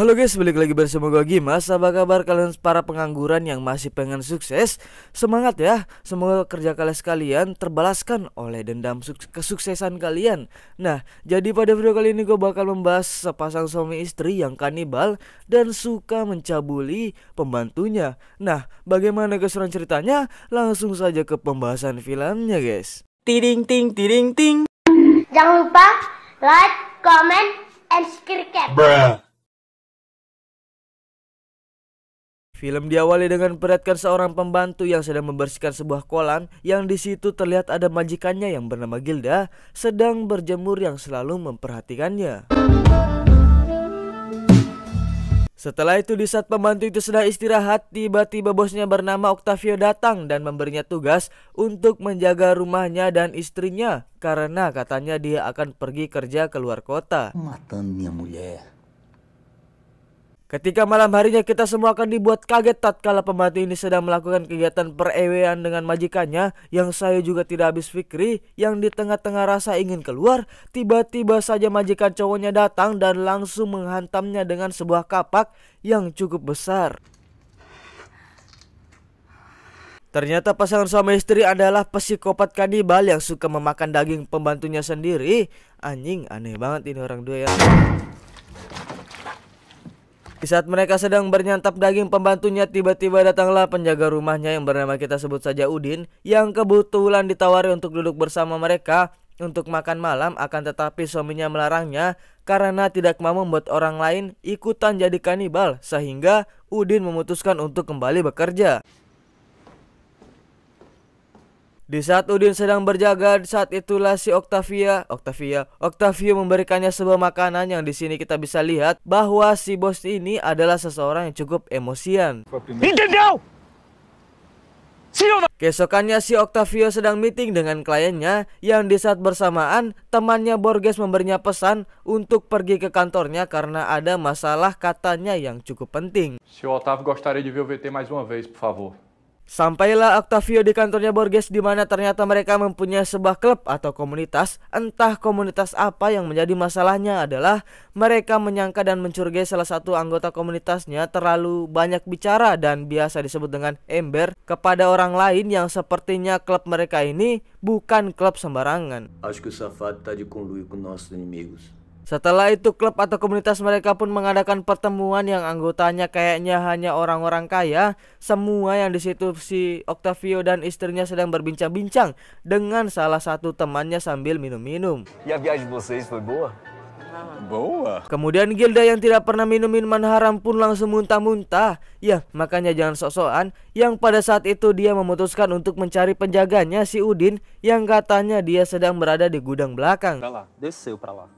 Halo guys, balik lagi bersama gue Gimas. Apa kabar kalian para pengangguran yang masih pengen sukses? Semangat ya, semoga kerja kalian sekalian terbalaskan oleh dendam kesuksesan kalian. Nah, jadi pada video kali ini gue bakal membahas sepasang suami istri yang kanibal dan suka mencabuli pembantunya. Nah, bagaimana keseruan ceritanya? Langsung saja ke pembahasan filmnya guys. Tiding ting tiding ting. Jangan lupa like, comment, and subscribe. Film diawali dengan memperlihatkan seorang pembantu yang sedang membersihkan sebuah kolam yang di situ terlihat ada majikannya yang bernama Gilda sedang berjemur yang selalu memperhatikannya. Setelah itu di saat pembantu itu sedang istirahat, tiba-tiba bosnya bernama Octavio datang dan memberinya tugas untuk menjaga rumahnya dan istrinya karena katanya dia akan pergi kerja ke luar kota. Matando minha mulher. Ketika malam harinya kita semua akan dibuat kaget tatkala pembantu ini sedang melakukan kegiatan perewean dengan majikannya yang saya juga tidak habis fikri, yang di tengah-tengah rasa ingin keluar, tiba-tiba saja majikan cowoknya datang dan langsung menghantamnya dengan sebuah kapak yang cukup besar. Ternyata pasangan suami istri adalah psikopat kanibal yang suka memakan daging pembantunya sendiri. Anjing, aneh banget ini orang dua ya. Di saat mereka sedang bernyantap daging pembantunya, tiba-tiba datanglah penjaga rumahnya yang bernama kita sebut saja Udin, yang kebetulan ditawari untuk duduk bersama mereka untuk makan malam, akan tetapi suaminya melarangnya karena tidak mau membuat orang lain ikutan jadi kanibal, sehingga Udin memutuskan untuk kembali bekerja. Di saat Udin sedang berjaga, saat itulah si Octavio memberikannya sebuah makanan yang di sini kita bisa lihat bahwa si bos ini adalah seseorang yang cukup emosian. Keesokannya si Octavio sedang meeting dengan kliennya yang di saat bersamaan temannya Borges memberinya pesan untuk pergi ke kantornya karena ada masalah katanya yang cukup penting. Senhor Otávio gostaria de ver o VT mais uma vez, por favor. Sampailah Octavio di kantornya Borges, di mana ternyata mereka mempunyai sebuah klub atau komunitas. Entah komunitas apa, yang menjadi masalahnya adalah mereka menyangka dan mencurigai salah satu anggota komunitasnya terlalu banyak bicara dan biasa disebut dengan ember kepada orang lain, yang sepertinya klub mereka ini bukan klub sembarangan. Acho que o safado tá de conluio com nossos inimigos. Setelah itu klub atau komunitas mereka pun mengadakan pertemuan yang anggotanya kayaknya hanya orang-orang kaya. Semua yang di situ si Octavio dan istrinya sedang berbincang-bincang dengan salah satu temannya sambil minum-minum. E a viagem de vocês foi boa? Boa. Kemudian Gilda yang tidak pernah minum minuman haram pun langsung muntah-muntah. Ya, makanya jangan sok-sokan. Yang pada saat itu dia memutuskan untuk mencari penjaganya si Udin yang katanya dia sedang berada di gudang belakang. Desceu pra lá.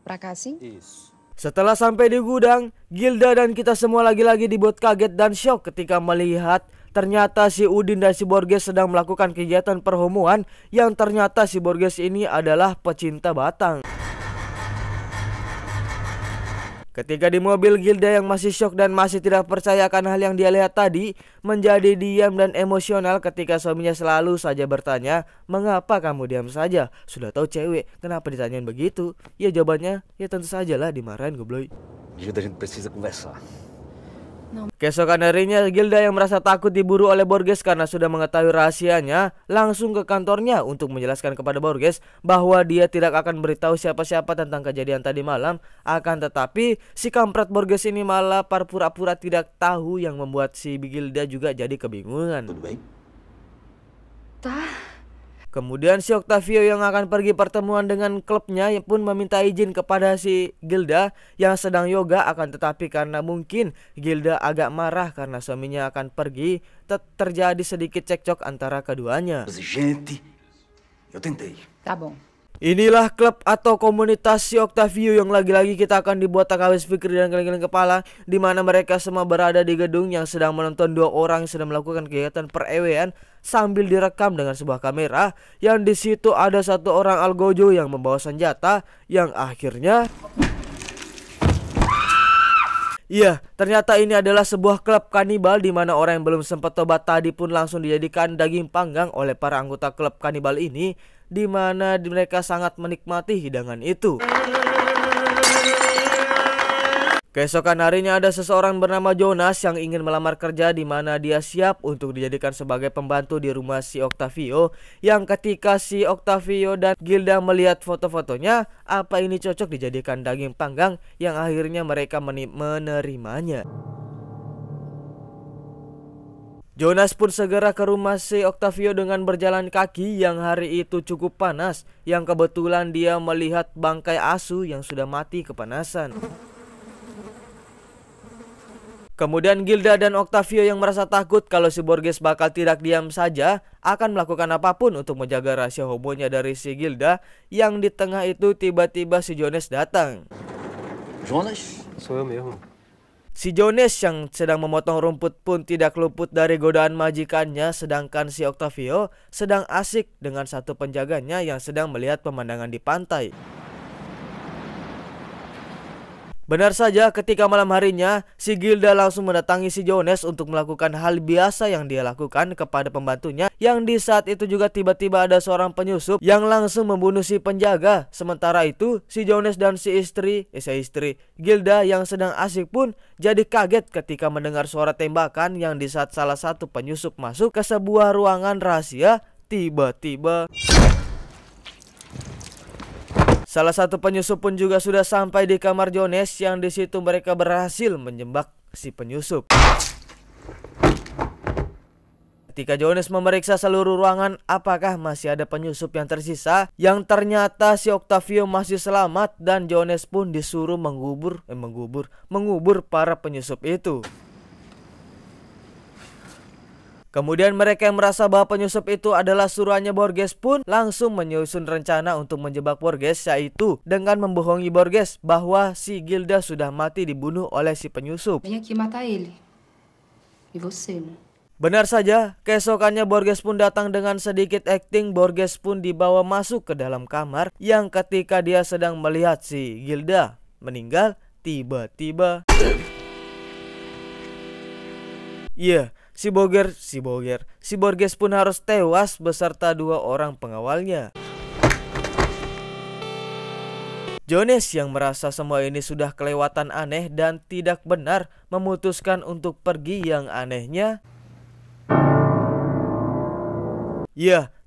Pra cá sih? Isso. Setelah sampai di gudang, Gilda dan kita semua lagi-lagi dibuat kaget dan syok ketika melihat ternyata si Udin dan si Borges sedang melakukan kegiatan perhomoan, yang ternyata si Borges ini adalah pecinta batang. Ketika di mobil, Gilda yang masih syok dan masih tidak percaya akan hal yang dia lihat tadi menjadi diam dan emosional ketika suaminya selalu saja bertanya, "Mengapa kamu diam saja? Sudah tahu cewek, kenapa ditanyain begitu?" Ya jawabannya, ya tentu sajalah dimarahin goblok. Gilda, a gente precisa conversar. Keesokan harinya, Gilda yang merasa takut diburu oleh Borges karena sudah mengetahui rahasianya, langsung ke kantornya untuk menjelaskan kepada Borges bahwa dia tidak akan beritahu siapa-siapa tentang kejadian tadi malam. Akan tetapi si kampret Borges ini malah pura-pura tidak tahu, yang membuat si Gilda juga jadi kebingungan. Tudo bem? Tá. Kemudian si Octavio yang akan pergi pertemuan dengan klubnya pun meminta izin kepada si Gilda yang sedang yoga, akan tetapi karena mungkin Gilda agak marah karena suaminya akan pergi, terjadi sedikit cekcok antara keduanya. Gente, eu tentei. Tá bom. Inilah klub atau komunitas si Octavio yang lagi-lagi kita akan dibuat tak habis pikir dan geleng-geleng kepala, di mana mereka semua berada di gedung yang sedang menonton dua orang yang sedang melakukan kegiatan perewean sambil direkam dengan sebuah kamera, yang di situ ada satu orang algojo yang membawa senjata yang akhirnya iya, ternyata ini adalah sebuah klub kanibal di mana orang yang belum sempat tobat tadi pun langsung dijadikan daging panggang oleh para anggota klub kanibal ini, di mana mereka sangat menikmati hidangan itu. Keesokan harinya ada seseorang bernama Jonas yang ingin melamar kerja di mana dia siap untuk dijadikan sebagai pembantu di rumah si Octavio. Yang ketika si Octavio dan Gilda melihat foto-fotonya, apa ini cocok dijadikan daging panggang, yang akhirnya mereka menerimanya. Jonas pun segera ke rumah si Octavio dengan berjalan kaki yang hari itu cukup panas, yang kebetulan dia melihat bangkai asu yang sudah mati kepanasan. Kemudian Gilda dan Octavio yang merasa takut kalau si Borges bakal tidak diam saja, akan melakukan apapun untuk menjaga rahasia homonya dari si Gilda. Yang di tengah itu tiba-tiba si Jonas datang. Jonas? Sou eu mesmo. Si Jonas yang sedang memotong rumput pun tidak luput dari godaan majikannya, sedangkan si Octavio sedang asik dengan satu penjaganya yang sedang melihat pemandangan di pantai. Benar saja, ketika malam harinya, si Gilda langsung mendatangi si Jonas untuk melakukan hal biasa yang dia lakukan kepada pembantunya, yang di saat itu juga tiba-tiba ada seorang penyusup yang langsung membunuh si penjaga. Sementara itu, si Jonas dan si istri Gilda yang sedang asik pun jadi kaget ketika mendengar suara tembakan, yang di saat salah satu penyusup masuk ke sebuah ruangan rahasia, tiba-tiba salah satu penyusup pun juga sudah sampai di kamar Jonas, yang di situ mereka berhasil menjebak si penyusup. Ketika Jonas memeriksa seluruh ruangan apakah masih ada penyusup yang tersisa, yang ternyata si Octavio masih selamat, dan Jonas pun disuruh mengubur para penyusup itu. Kemudian mereka yang merasa bahwa penyusup itu adalah suruhannya Borges pun langsung menyusun rencana untuk menjebak Borges, yaitu dengan membohongi Borges bahwa si Gilda sudah mati dibunuh oleh si penyusup. Vim aqui matar ele. E você, né? Benar saja, keesokannya Borges pun datang dengan sedikit akting. Borges pun dibawa masuk ke dalam kamar, yang ketika dia sedang melihat si Gilda meninggal, tiba-tiba Si Borges pun harus tewas beserta 2 orang pengawalnya. Jonas yang merasa semua ini sudah kelewatan aneh dan tidak benar, memutuskan untuk pergi. Yang anehnya,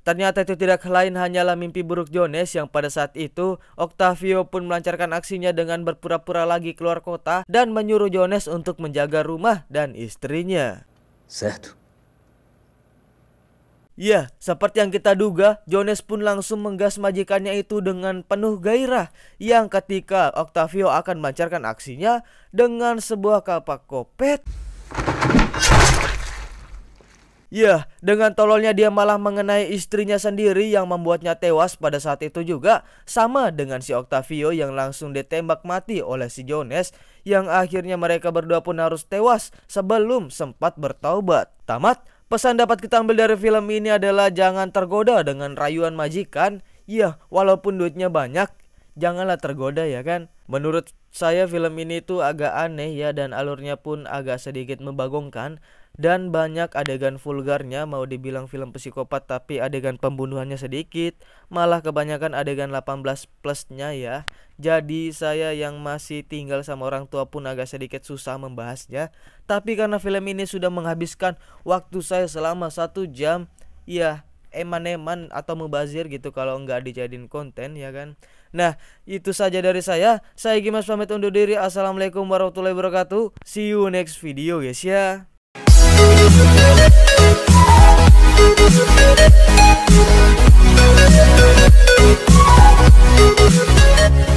ternyata itu tidak lain hanyalah mimpi buruk Jonas, yang pada saat itu Octavio pun melancarkan aksinya dengan berpura-pura lagi keluar kota dan menyuruh Jonas untuk menjaga rumah dan istrinya. Certo. Seperti yang kita duga, Jonas pun langsung menggas majikannya itu dengan penuh gairah, yang ketika Octavio akan melancarkan aksinya dengan sebuah kapak kopet, dengan tololnya dia malah mengenai istrinya sendiri, yang membuatnya tewas pada saat itu juga, sama dengan si Octavio yang langsung ditembak mati oleh si Jonas, yang akhirnya mereka berdua pun harus tewas sebelum sempat bertaubat. Tamat. Pesan dapat kita ambil dari film ini adalah jangan tergoda dengan rayuan majikan. Walaupun duitnya banyak, janganlah tergoda, ya kan. Menurut saya film ini tuh agak aneh dan alurnya pun agak sedikit membagongkan. Dan banyak adegan vulgarnya, mau dibilang film psikopat tapi adegan pembunuhannya sedikit. Malah kebanyakan adegan 18 plusnya ya. Jadi saya yang masih tinggal sama orang tua pun agak sedikit susah membahasnya. Tapi karena film ini sudah menghabiskan waktu saya selama 1 jam, eman-eman atau mubazir gitu kalau nggak dijadiin konten, ya kan. Nah, itu saja dari saya. Saya Gimas pamit undur diri. Assalamualaikum warahmatullahi wabarakatuh. See you next video guys ya. We'll be right back.